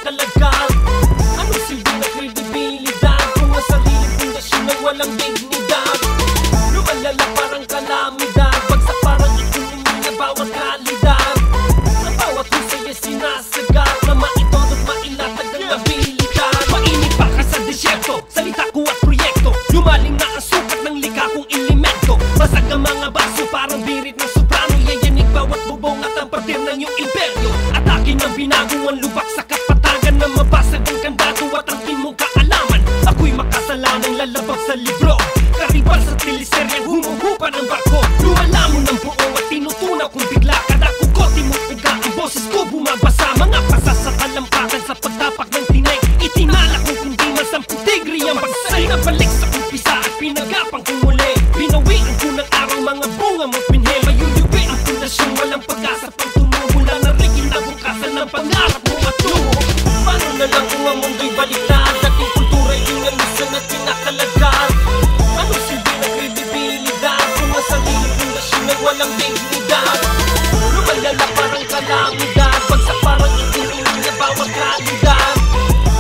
kinakalagad? Anong silbi na kredibilidad kung ang sariling pundasyon ay walang dignidad? Lumalala parang kalamidad, bagsak parang ekonomi na bawat kalidad. Ang bawat husay ay sinasagat na maitod at mailatag ang abilidad. Mainit pa ka sa disyerto, salita ko at proyekto. Lumalim na ang sukat ng lika kong elemento. Basag ang mga baso parang birit ng soprano. Yayanig bawat bubong at ang partir ng iyong imperyo. Atake ng binago ang lubak sa kapatagan na mabasag ang kandado at ang mong kaalaman. Ako'y makasalanang lalabag sa libro, karibal sa teleseryeng humuhupa ng barko. Lumalamon ng buo at tinutunaw kung bigla kada kukote mo uga ang boses ko bumabasa. Mga pasa sa talampakan sa pagtapak ng tinay, itinala kung kundi man 10 tigre ang bagsay. Nabalik sa umpisa at pinagapang kong muli, binawian ko ng araw mga bunga mo't pinhe. Mayuyubi ang pundasyon, walang pag-asa pang tumumula na rin kinabukasan ng pangarap mo at luho. Paano na lang kung ang mundo'y baliktad, ating kultura'y inalusan at kinakalagad? Anong silbi na kredibilidad kung ang sariling pundasyon ay walang dignidad? Lumalala parang kalamidad, bagsak parang ekonomi na bawat kalidad.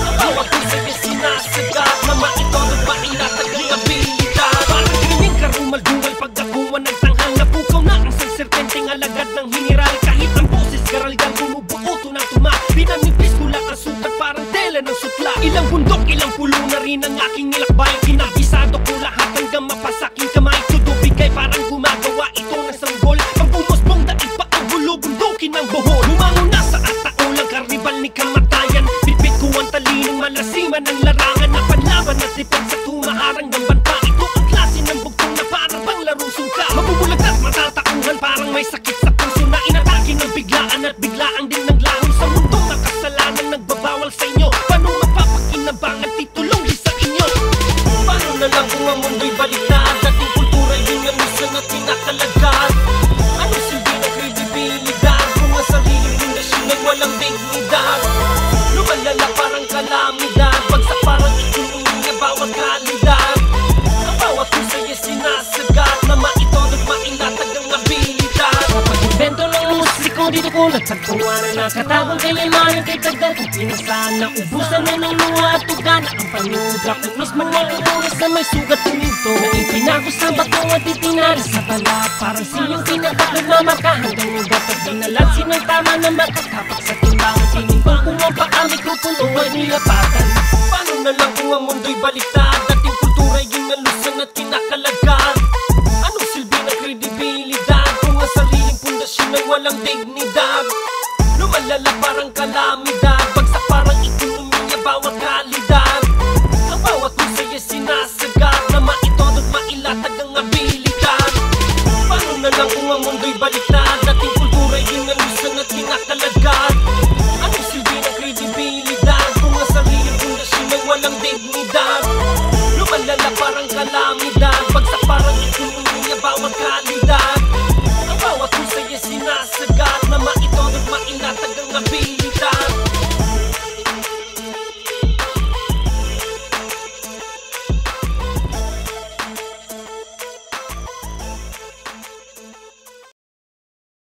Ang bawat husay ay sinasagat na maitod at mailatag ang abilidad. Parang krining karumal-dumal pagdakuan ng tanghal, napukaw na ang serpenteng alagad ng hiniral. Kahit ang boses garalgan bumubuo tunang tuma, pinanipis ko lang ang sukat parang tela ng sutla. Ilang bundok, ilang pulo na rin ang aking nilakbay. Kinabisado ko lahat hanggang mapasaking kamay. Tudubigay parang gumagawa ito ng sanggol. Pag bumusbong daig pa ang gulo, bundukin ng buhol. Lumangon na sa ataulang karibal ni kamatayan. Bitbit ko ang talinong malasiman ng larangan na panlaban at tipid sa tumaharang ng banta. Ito ang klase ng bugtong na parang bang larong sungka. Mabubulag at matatakuhan parang may sakit sa puso na inatake ng biglaan at biglaan din ng laho sa mundong na kasalanan nagbabawal sa inyo. Paano mapapakinabang at titulong di sa inyo? Paano na lang kung ang mundo'y baliktad, ating kultura'y inalusan at kinakalagad? Anong silbi na kredibilidad kung ang sariling pundasyon ay walang dignidad? Lumalala parang kalamidad, bagsak parang ekonomi na bawat kalidad. Ang bawat husay ay sinasagat na maitod at mailatag ang abilidad. Pag-invento ng musiko dito ko nagsagkawanan na katabang kailanman kay tagdan kung pinasaan na ubusan na ng luha at tugan. Ang panudrak ng mismo ang oras na may sugat tuminto na ipinago sa bato at itinari sa balat. Parang siyang pinatak nagmamarka hanggang ugat at dinalat sinang tama na makakapak sa timbangan. Tinimbang kung ang paa mikropono ay nilapatan. Paano na lang kung ang mundo'y baliktad, ating kultura'y inalusan at kinakalagad? Anong silbi na kredibilidad kung ang sariling pundasyon ay walang dignidad? Lumalala parang kalamidad,